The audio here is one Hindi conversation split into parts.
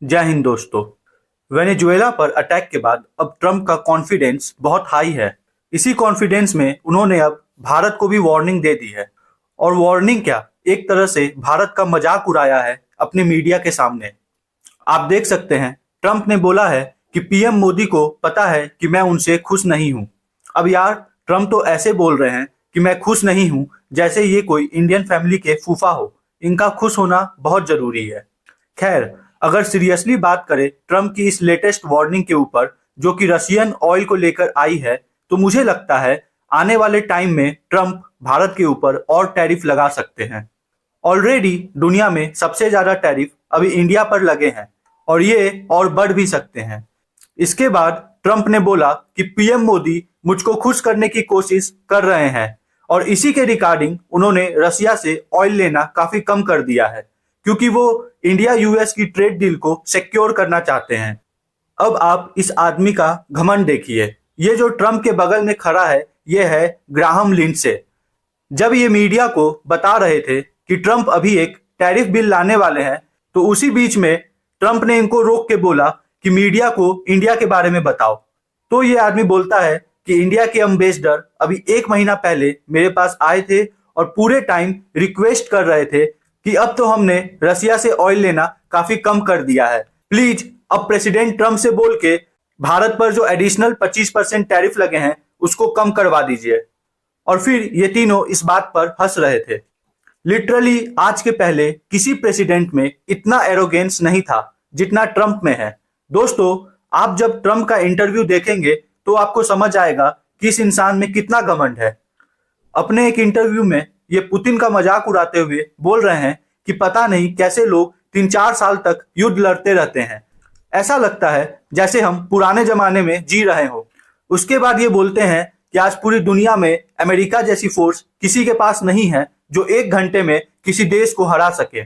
जय हिंद दोस्तों। वेनेजुएला पर अटैक के बाद अब ट्रम्प का कॉन्फिडेंस बहुत हाई है। इसी कॉन्फिडेंस में उन्होंने अब भारत को भी वार्निंग दे दी है। और वार्निंग क्या, एक तरह से भारत का मजाक उड़ाया है अपने मीडिया के सामने। आप देख सकते हैं, ट्रम्प ने बोला है कि पीएम मोदी को पता है कि मैं उनसे खुश नहीं हूं। अब यार, ट्रम्प तो ऐसे बोल रहे हैं कि मैं खुश नहीं हूं जैसे ये कोई इंडियन फैमिली के फूफा हो। इनका खुश होना बहुत जरूरी है। खैर, अगर सीरियसली बात करें ट्रम्प की इस लेटेस्ट वार्निंग के ऊपर, जो कि रशियन ऑयल को लेकर आई है, तो मुझे लगता है आने वाले टाइम में ट्रम्प भारत के ऊपर और टैरिफ लगा सकते हैं। ऑलरेडी दुनिया में सबसे ज्यादा टैरिफ अभी इंडिया पर लगे हैं और ये और बढ़ भी सकते हैं। इसके बाद ट्रम्प ने बोला कि पीएम मोदी मुझको खुश करने की कोशिश कर रहे हैं और इसी के रिगार्डिंग उन्होंने रसिया से ऑयल लेना काफी कम कर दिया है, क्योंकि वो इंडिया यूएस की ट्रेड डील को सिक्योर करना चाहते हैं। अब आप इस आदमी का घमंड देखिए। ये जो ट्रम्प के बगल में खड़ा है, ये है ग्राहम लिंडसे। जब ये मीडिया को बता रहे थे कि ट्रम्प अभी एक टैरिफ बिल लाने वाले हैं, तो उसी बीच में ट्रम्प ने इनको रोक के बोला कि मीडिया को इंडिया के बारे में बताओ। तो ये आदमी बोलता है कि इंडिया के एम्बेसडर अभी 1 महीना पहले मेरे पास आए थे और पूरे टाइम रिक्वेस्ट कर रहे थे कि अब तो हमने रसिया से ऑयल लेना काफी कम कर दिया है, प्लीज अब प्रेसिडेंट ट्रम्प से बोल के भारत पर जो एडिशनल 25% टैरिफ लगे हैं उसको कम करवा दीजिए। और फिर ये तीनों इस बात पर हंस रहे थे। लिटरली आज के पहले किसी प्रेसिडेंट में इतना एरोगेंस नहीं था जितना ट्रम्प में है। दोस्तों, आप जब ट्रम्प का इंटरव्यू देखेंगे तो आपको समझ आएगा कि इस इंसान में कितना घमंड है। अपने एक इंटरव्यू में ये पुतिन का मजाक उड़ाते हुए बोल रहे हैं कि पता नहीं कैसे लोग 3-4 साल तक युद्ध लड़ते रहते हैं, ऐसा लगता है जैसे हम पुराने जमाने में जी रहे हो। उसके बाद ये बोलते हैं कि आज पूरी दुनिया में अमेरिका जैसी फोर्स किसी के पास नहीं है जो 1 घंटे में किसी देश को हरा सके।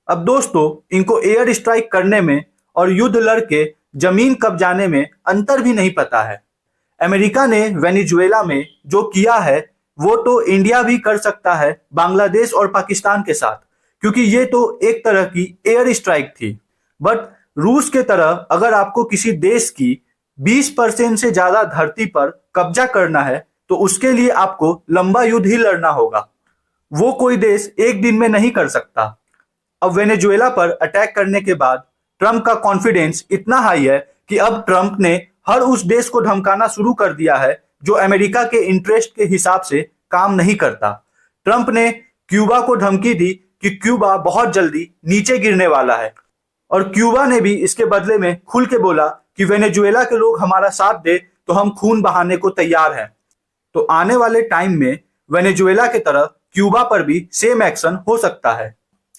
अब दोस्तों, इनको एयर स्ट्राइक करने में और युद्ध लड़के जमीन कब्जाने में अंतर भी नहीं पता है। अमेरिका ने वेनेजुएला में जो किया है वो तो इंडिया भी कर सकता है बांग्लादेश और पाकिस्तान के साथ, क्योंकि ये तो एक तरह की एयर स्ट्राइक थी। बट रूस के तरह अगर आपको किसी देश की 20% से ज्यादा धरती पर कब्जा करना है तो उसके लिए आपको लंबा युद्ध ही लड़ना होगा। वो कोई देश एक दिन में नहीं कर सकता। अब वेनेजुएला पर अटैक करने के बाद ट्रम्प का कॉन्फिडेंस इतना हाई है कि अब ट्रम्प ने हर उस देश को धमकाना शुरू कर दिया है जो अमेरिका के इंटरेस्ट के हिसाब से काम नहीं करता। ट्रम्प ने क्यूबा को धमकी दी कि क्यूबा बहुत जल्दी नीचे गिरने वाला है और क्यूबा ने भी इसके बदले में खुल के बोला कि वेनेजुएला के लोग हमारा साथ दे तो हम खून बहाने को तैयार हैं। तो आने वाले टाइम में वेनेजुएला के तरह क्यूबा पर भी सेम एक्शन हो सकता है।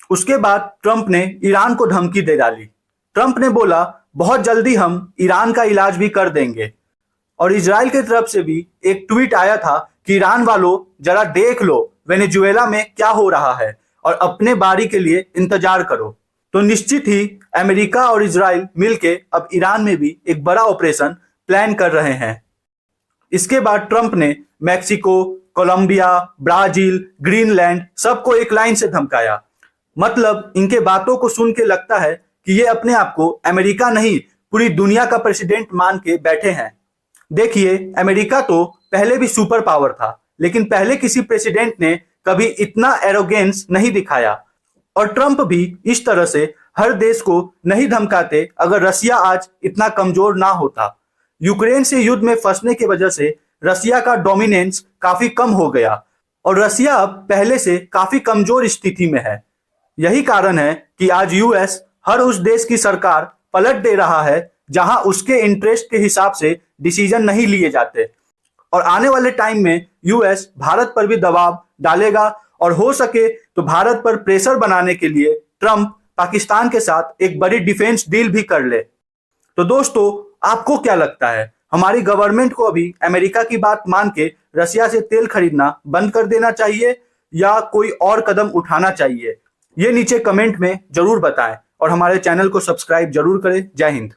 उसके बाद ट्रम्प ने ईरान को धमकी दे डाली। ट्रम्प ने बोला बहुत जल्दी हम ईरान का इलाज भी कर देंगे। और इजराइल की तरफ से भी एक ट्वीट आया था कि ईरान वालों जरा देख लो वेनेजुएला में क्या हो रहा है और अपने बारी के लिए इंतजार करो। तो निश्चित ही अमेरिका और इजराइल मिलके अब ईरान में भी एक बड़ा ऑपरेशन प्लान कर रहे हैं। इसके बाद ट्रम्प ने मैक्सिको, कोलंबिया, ब्राजील, ग्रीनलैंड सबको एक लाइन से धमकाया। मतलब इनके बातों को सुन के लगता है कि ये अपने आप को अमेरिका नहीं पूरी दुनिया का प्रेसिडेंट मान के बैठे हैं। देखिए, अमेरिका तो पहले भी सुपर पावर था, लेकिन पहले किसी प्रेसिडेंट ने कभी इतना एरोगेंस नहीं दिखाया। और ट्रम्प भी इस तरह से हर देश को नहीं धमकाते अगर रसिया आज इतना कमजोर ना होता। यूक्रेन से युद्ध में फंसने की वजह से रसिया का डोमिनेंस काफी कम हो गया और रसिया अब पहले से काफी कमजोर स्थिति में है। यही कारण है कि आज यूएस हर उस देश की सरकार पलट दे रहा है जहां उसके इंटरेस्ट के हिसाब से डिसीजन नहीं लिए जाते। और आने वाले टाइम में यूएस भारत पर भी दबाव डालेगा और हो सके तो भारत पर प्रेशर बनाने के लिए ट्रम्प पाकिस्तान के साथ एक बड़ी डिफेंस डील भी कर ले। तो दोस्तों, आपको क्या लगता है, हमारी गवर्नमेंट को अभी अमेरिका की बात मान के रसिया से तेल खरीदना बंद कर देना चाहिए या कोई और कदम उठाना चाहिए? ये नीचे कमेंट में जरूर बताएं और हमारे चैनल को सब्सक्राइब जरूर करें। जय हिंद।